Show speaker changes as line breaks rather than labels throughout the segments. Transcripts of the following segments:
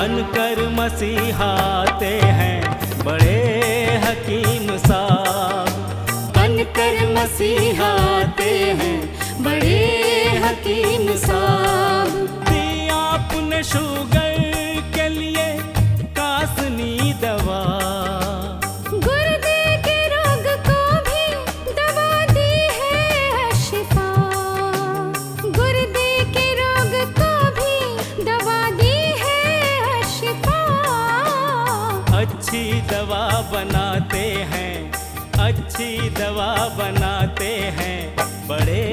बनकर मसीहाते हैं बड़े हकीम साहब।
बनकर मसीहाते हैं बड़े हकीम साहब।
दिया आपने शुगर के लिए कासनी दवा,
गुर्दे के रोग को भी दवा दी है शिफा। गुर्दे के रोग को भी दवा दी है शिफा।
अच्छी दवा बनाते हैं, अच्छी दवा बनाते हैं बड़े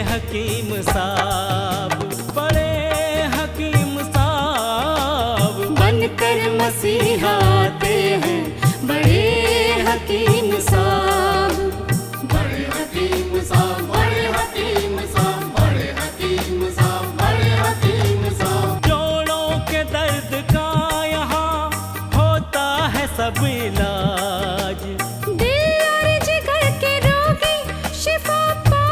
हकीम साहब, बड़े हकीम साहब।
बनकर मसीहाते हैं बड़े हकीम साहब।
बड़े हकीम साहब, बड़े हकीम साहब, बड़े हकीम साहब, बड़े हकीम साहब।
जोड़ों के दर्द का यहाँ होता है सब इलाज,
दिल और जिगर के रोगी शिफा पा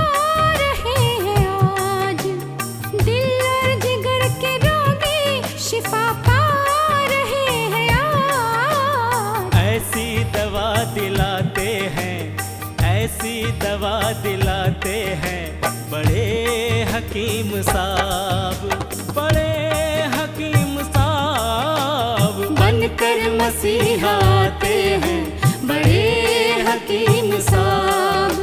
रहे हैं आज। दिल और जिगर के रोगी शिफा पा रहे हैं आज।
ऐसी दवा दिलाते हैं, ऐसी दवा दिलाते हैं बड़े हकीम साहब, बड़े हकीम साहब।
बनकर मसीहाते हैं बड़े हकीम साहब।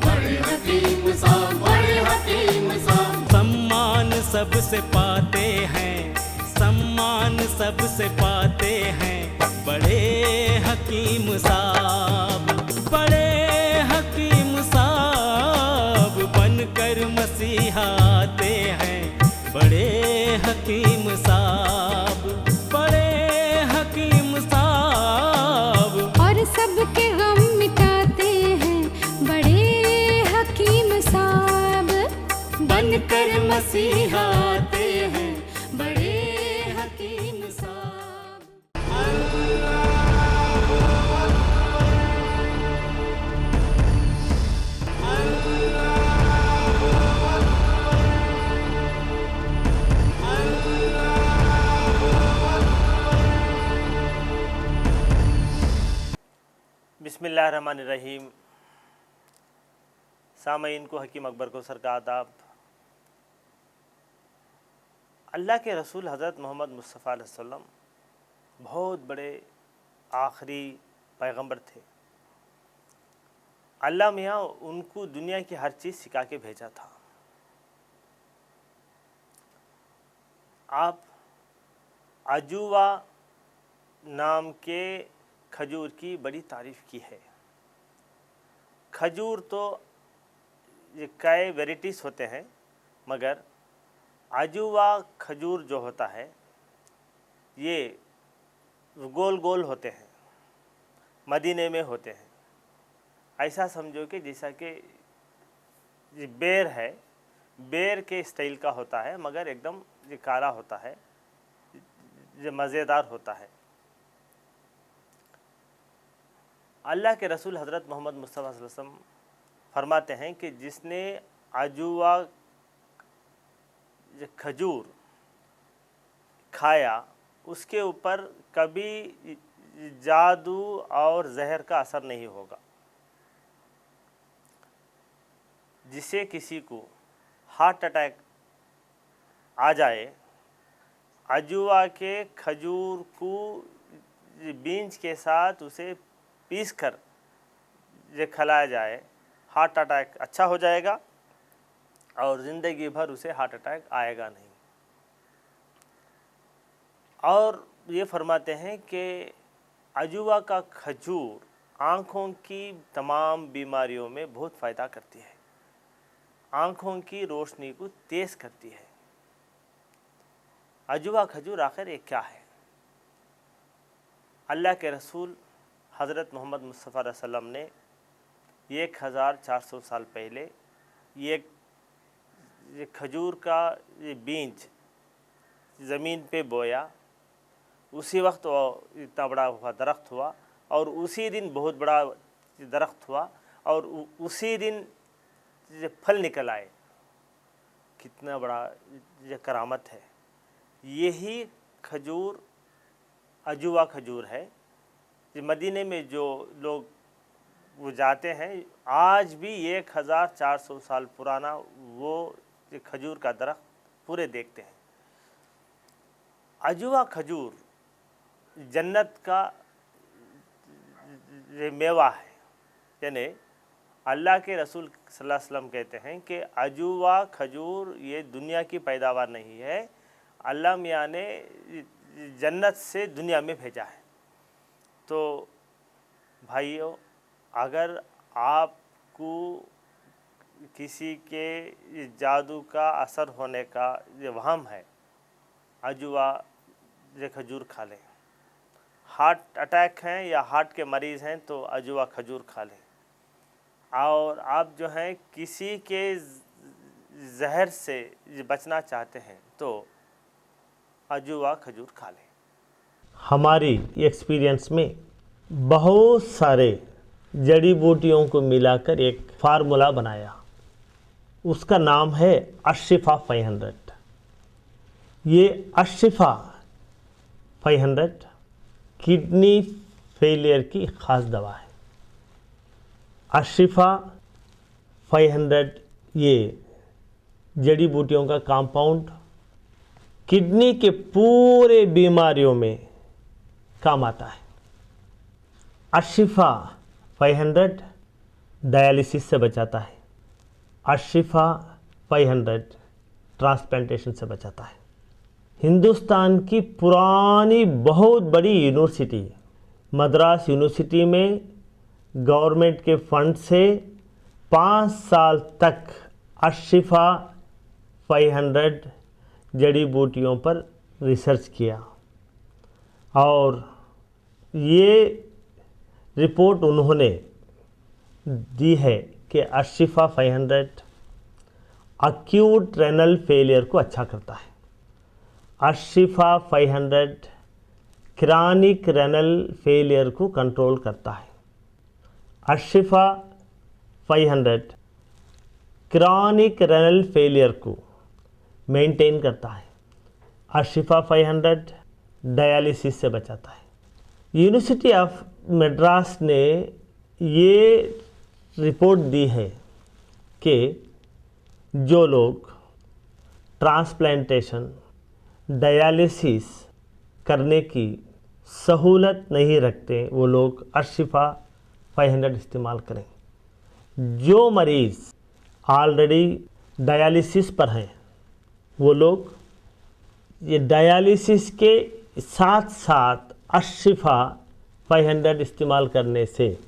बड़े हकीम साहब, बड़े हकीम साहब।
सम्मान सबसे पाते हैं, सम्मान सबसे पाते हैं बड़े हकीम साहब, बड़े हकीम साहब। बनकर मसीहाते हैं बड़े हकीम साहब, बड़े हकीम साहब।
और सबके गम मिटाते हैं बड़े हकीम साहब। बनकर मसीहाते हैं बड़े हकीम साहब।
बिस्मिल्लाहिर्रहमानिर्रहीम। सामईन को हकीम अकबर को सर का आदाब। अल्लाह के रसूल हज़रत मोहम्मद मुस्तफ़ा अलैहि वसल्लम बहुत बड़े आखिरी पैगंबर थे। अल्लाह मियाँ उनको दुनिया की हर चीज़ सिखा के भेजा था। आप अजूवा नाम के खजूर की बड़ी तारीफ़ की है। खजूर तो ये कई वेराइटीज़ होते हैं, मगर अजूवा खजूर जो होता है ये गोल गोल होते हैं, मदीने में होते हैं। ऐसा समझो कि जैसा कि ये बेर है, बेर के स्टाइल का होता है, मगर एकदम ये काला होता है, ये मज़ेदार होता है। अल्लाह के रसूल हज़रत मोहम्मद मुस्तफ़ा सल्लल्लाहु अलैहि वसल्लम फरमाते हैं कि जिसने अजूवा खजूर खाया उसके ऊपर कभी जादू और जहर का असर नहीं होगा। जिसे किसी को हार्ट अटैक आ जाए, अजूवा के खजूर को बीज के साथ उसे पीस कर ये खिलाया जाए, हार्ट अटैक अच्छा हो जाएगा और ज़िंदगी भर उसे हार्ट अटैक आएगा नहीं। और ये फरमाते हैं कि अजूवा का खजूर आँखों की तमाम बीमारियों में बहुत फ़ायदा करती है, आँखों की रोशनी को तेज़ करती है। अजूवा खजूर आखिर ये क्या है? अल्लाह के रसूल हज़रत मोहम्मद मुस्तफ़ा अलैहि वसल्लम ने 1400 साल पहले ये खजूर का ये बीज ज़मीन पे बोया। उसी वक्त वो इतना बड़ा हुआ दरख्त हुआ और उसी दिन बहुत बड़ा दरख्त हुआ और उसी दिन ये फल निकल आए। कितना बड़ा ये करामत है। यही खजूर अजूवा खजूर है। ये मदीने में जो लोग वो जाते हैं, आज भी 1400 साल पुराना वो खजूर का दरख्त पूरे देखते हैं। अजूवा खजूर जन्नत का ये मेवा है। यानी अल्लाह के रसूल सल्लल्लाहु अलैहि वसल्लम कहते हैं कि अजूवा खजूर ये दुनिया की पैदावार नहीं है, अल्लाह मियाँ ने जन्नत से दुनिया में भेजा है। तो भाइयों, अगर आपको किसी के जादू का असर होने का ये वहम है, अजूवा ये खजूर खा लें। हार्ट अटैक हैं या हार्ट के मरीज़ हैं तो अजूवा खजूर खा लें। और आप जो हैं किसी के जहर से बचना चाहते हैं तो अजूवा खजूर खा लें। हमारी एक्सपीरियंस में बहुत सारे जड़ी बूटियों को मिलाकर एक फार्मूला बनाया, उसका नाम है अशिफा 500। ये अशिफा 500 किडनी फेलियर की ख़ास दवा है। अशिफा 500 ये जड़ी बूटियों का कंपाउंड किडनी के पूरे बीमारियों में काम आता है। अशिफा 500 डायलिसिस से बचाता है। अशिफा 500 ट्रांसप्लांटेशन से बचाता है। हिंदुस्तान की पुरानी बहुत बड़ी यूनिवर्सिटी मद्रास यूनिवर्सिटी में गवर्नमेंट के फंड से 5 साल तक अशिफा 500 जड़ी बूटियों पर रिसर्च किया और ये रिपोर्ट उन्होंने दी है कि अशिफा 500 अक्यूट रेनल फेलियर को अच्छा करता है। अशिफा 500 क्रॉनिक रेनल फेलियर को कंट्रोल करता है। अशिफा 500 क्रॉनिक रेनल फेलियर को मेंटेन करता है। अशिफा 500 डायलिसिस से बचाता है। यूनिवर्सिटी ऑफ मद्रास ने ये रिपोर्ट दी है कि जो लोग ट्रांसप्लांटेशन डायलिसिस करने की सहूलत नहीं रखते वो लोग अशिफा 500 इस्तेमाल करें। जो मरीज़ ऑलरेडी डायलिसिस पर हैं वो लोग ये डायलिसिस के साथ साथ अशिफा 500 इस्तेमाल करने से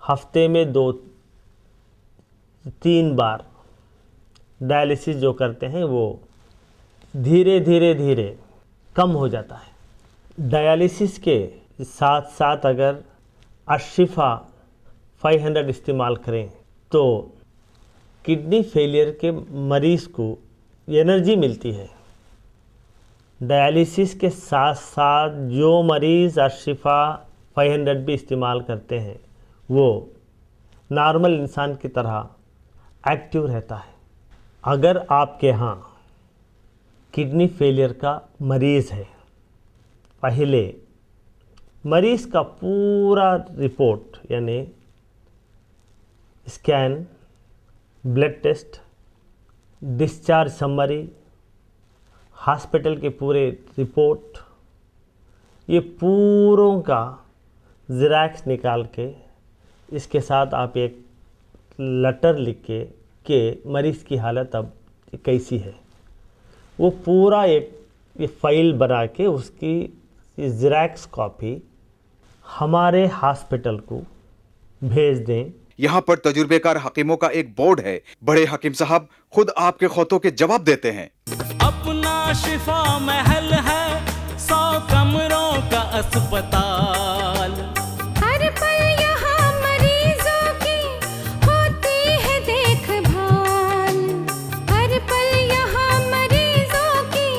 हफ्ते में 2-3 बार डायलिसिस जो करते हैं वो धीरे धीरे कम हो जाता है। डायलिसिस के साथ साथ अगर अशिफा 500 इस्तेमाल करें तो किडनी फेलियर के मरीज़ को एनर्जी मिलती है। डायलिसिस के साथ साथ जो मरीज़ अशिफा 500 भी इस्तेमाल करते हैं वो नॉर्मल इंसान की तरह एक्टिव रहता है। अगर आपके यहाँ किडनी फेलियर का मरीज़ है, पहले मरीज़ का पूरा रिपोर्ट यानी scan, blood test, discharge summary, hospital के पूरे रिपोर्ट, ये पूरों का ज़ेरॉक्स निकाल के इसके साथ आप एक लेटर लिख के मरीज़ की हालत अब कैसी है वो पूरा एक फाइल बना के उसकी ज़ेरॉक्स कॉपी हमारे हॉस्पिटल को भेज दें।
यहाँ पर तजुर्बेकार हकीमों का एक बोर्ड है। बड़े हकीम साहब खुद आपके खौतों के जवाब देते हैं।
अपना शिफा महल है, 100 कमरों का अस्पताल।
हर पल यहाँ मरीजों की होती है देखभाल। हर पल यहाँ मरीजों की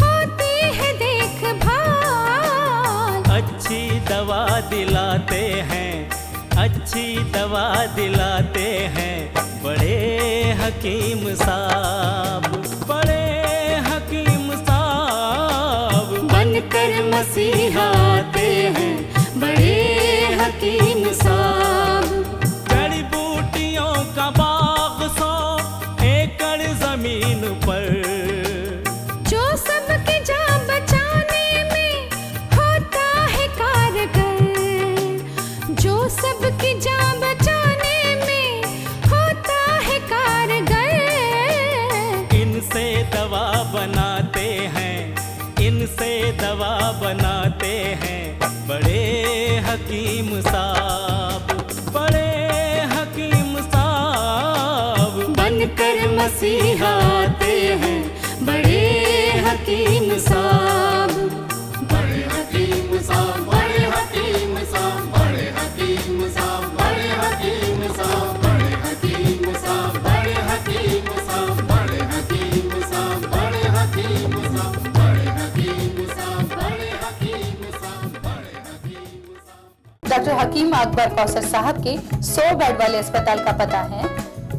होती है देखभाल।
अच्छी दवा दिलाते हैं, अच्छी दवा दिलाते हैं बड़े हकीम साहब, बड़े हकीम साहब।
बनकर मसीहा आते हैं बड़े हकीम साहब।
जड़ी बूटियों का बाग 100 एकड़ जमीन पर,
जो सबकी जान बचाने में होता है कारगर, जो सबकी जान बचाने में होता है कारगर।
इनसे दवा बनाते हैं, इनसे दवा बनाते हैं बड़े हकीम साहब, बड़े हकीम साहब।
बनकर मसीहा आते हैं बड़े हकीम साहब।
बड़े हकीम साहब, बड़े हकीम साहब, बड़े हकीम साहब, बड़े हकीम साहब, बड़े हकीम साहब, बड़े हकीम साहब, बड़े हकीम साहब, बड़े हकीम साहब, बड़े हकीम साहब, बड़े हकीम साहब, बड़े हकीम साहब।
डॉक्टर हकीम अकबर कौसर साहब के 100 बेड वाले अस्पताल का पता है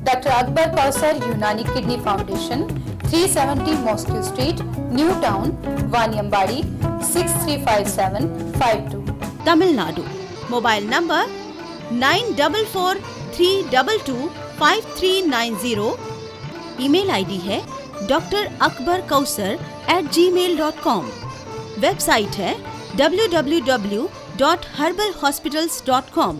doctor Akbar Kausar Unani kidney foundation, 370 mosque street, new town, Vaniyambadi, 635752,
Tamil Nadu. Mobile number 9443225390। Email ID है drakbarkausar@gmail.com। वेबसाइट है www.herbalhospitals.com।